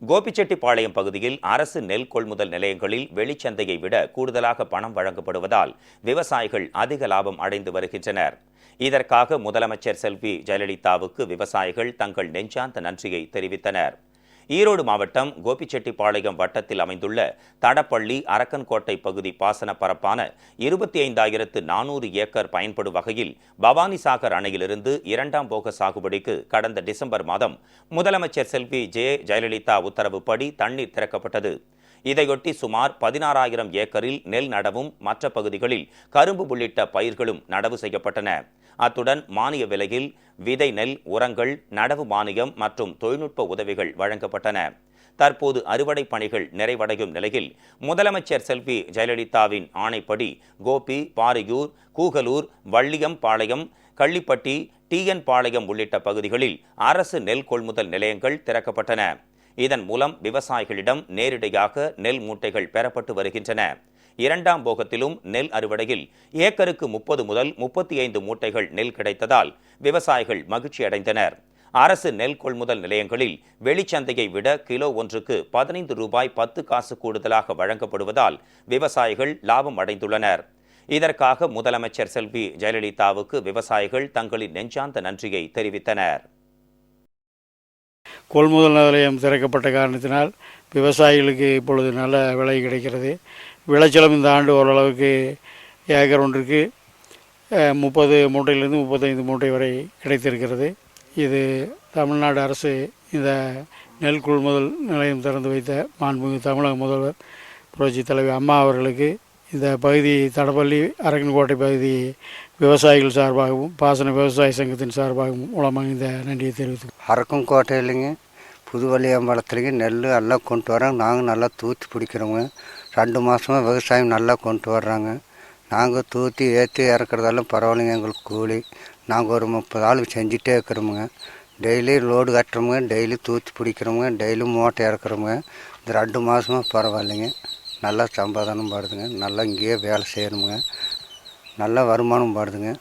கோபிச்செட்டிப்பாளையம் பகுதியில் அரசு நெல் கொள்முதல் நிலையங்களில் வெளிச்சந்தையை விட கூடுதலாக பணம் வழங்கப்படுவதால் விவசாயிகள் அதிக லாபம் அடைந்து வருகின்றனர். இதற்காக முதலமைச்சர் செல்வி ஜெயலலிதாவுக்கு விவசாயிகள் தங்கள் நெஞ்சார்ந்த நன்றியை தெரிவித்தனர். ஈரோடு மாவட்டம் கோபிச்செட்டிப்பாளையம் வட்டத்தில் அமைந்துள்ள தடப்பள்ளி அரக்கன்கோட்டை பகுதி பாசன பரப்பான 25,400 ஏக்கர் பயன்படும் வகையில் பவானிசாகர் அணையிலிருந்து இரண்டாம் போக சாகுபடிக்கு கடந்த டிசம்பர் மாதம் முதலமைச்சர் செல்வி ஜெயலலிதா உத்தரவுப்படி தண்ணீர் திறக்கப்பட்டது. இதையொட்டி சுமார் 16,000 ஏக்கரில் நெல் நடவும் மற்ற பகுதிகளில் கரும்பு உள்ளிட்ட பயிர்களும் நடவு செய்யப்பட்டன. அத்துடன் மானிய விலையில் விதை நெல், உரங்கள், நடவு மானியம் மற்றும் தொழில்நுட்ப உதவிகள் வழங்கப்பட்டன. தற்போது அறுவடை பணிகள் நிறைவடையும் நிலையில் முதலமைச்சர் செல்வி ஜெயலலிதாவின் ஆணைப்படி கோபி, பாரியூர், கூகலூர், வள்ளியம்பாளையம், கள்ளிப்பட்டி, டிஎன் பாளையம் உள்ளிட்ட பகுதிகளில் அரசு நெல் கொள்முதல் நிலையங்கள் திறக்கப்பட்டன. இதன் மூலம் விவசாயிகளிடம் நேரடியாக நெல் மூட்டைகள் பெறப்பட்டு வருகின்றன. இரண்டாம் போகத்திலும் நெல் அறுவடையில் ஏக்கருக்கு 30 முதல் 35 மூட்டைகள் நெல் கிடைத்ததால் விவசாயிகள் மகிழ்ச்சி அடைந்தனர். அரசு நெல் கொள்முதல் நிலையங்களில் வெளிச்சந்தையை விட கிலோ ஒன்றுக்கு 15 ரூபாய் 10 காசு கூடுதலாக வழங்கப்படுவதால் விவசாயிகள் லாபம் அடைந்துள்ளனர். இதற்காக முதலமைச்சர் செல்வி ஜெயலலிதாவுக்கு விவசாயிகள் தங்களின் நெஞ்சார்ந்த நன்றியை தெரிவித்தனர். கொள்முதல் நிலையம் திறக்கப்பட்ட காரணத்தினால் விவசாயிகளுக்கு இப்பொழுது நல்ல விலை கிடைக்கிறது. விளைச்சலும் இந்த ஆண்டு ஓரளவுக்கு ஏக்கர் ஒன்றுக்கு 30 மூட்டையிலிருந்து 35 மூட்டை வரை கிடைத்திருக்கிறது. இது தமிழ்நாடு அரசு இந்த நெல் கொள்முதல் நிலையம் திறந்து வைத்த மாண்புமிகு தமிழக முதல்வர் புரட்சி தலைவி அம்மா அவர்களுக்கு இந்த பகுதி தடப்பள்ளி அரக்கன்கோட்டை பகுதி விவசாயிகள் சார்பாகவும் பாசன விவசாய சங்கத்தின் சார்பாகவும் மூலமாக இந்த நன்றியை தெரிவித்து அரக்கன்கோட்டையிலைங்க புதுவள்ளியம்பலத்துலேங்க நெல் எல்லாம் கொண்டு வராங்க. நாங்கள் நல்லா தூத்தி பிடிக்கிறோங்க. 2 மாதமாக விவசாயம் நல்லா கொண்டு வர்றாங்க. நாங்கள் தூத்தி ஏற்றி இறக்குறதெல்லாம் பரவாயில்லைங்க. எங்களுக்கு கூலி நாங்கள் ஒரு 30 ஆள் செஞ்சுட்டே இருக்கிறோமுங்க. டெய்லி லோடு கட்டுறோமுங்க, டெய்லி தூத்தி பிடிக்கிறோமுங்க, டெய்லி மூட்டை இறக்குறோமுங்க. இந்த 2 மாதமாக பரவாயில்லைங்க. நல்லா சம்பாதனம் பாடுதுங்க. நல்லா இங்கேயே வேலை செய்யணுமுங்க. நல்லா வருமானம் பாடுதுங்க.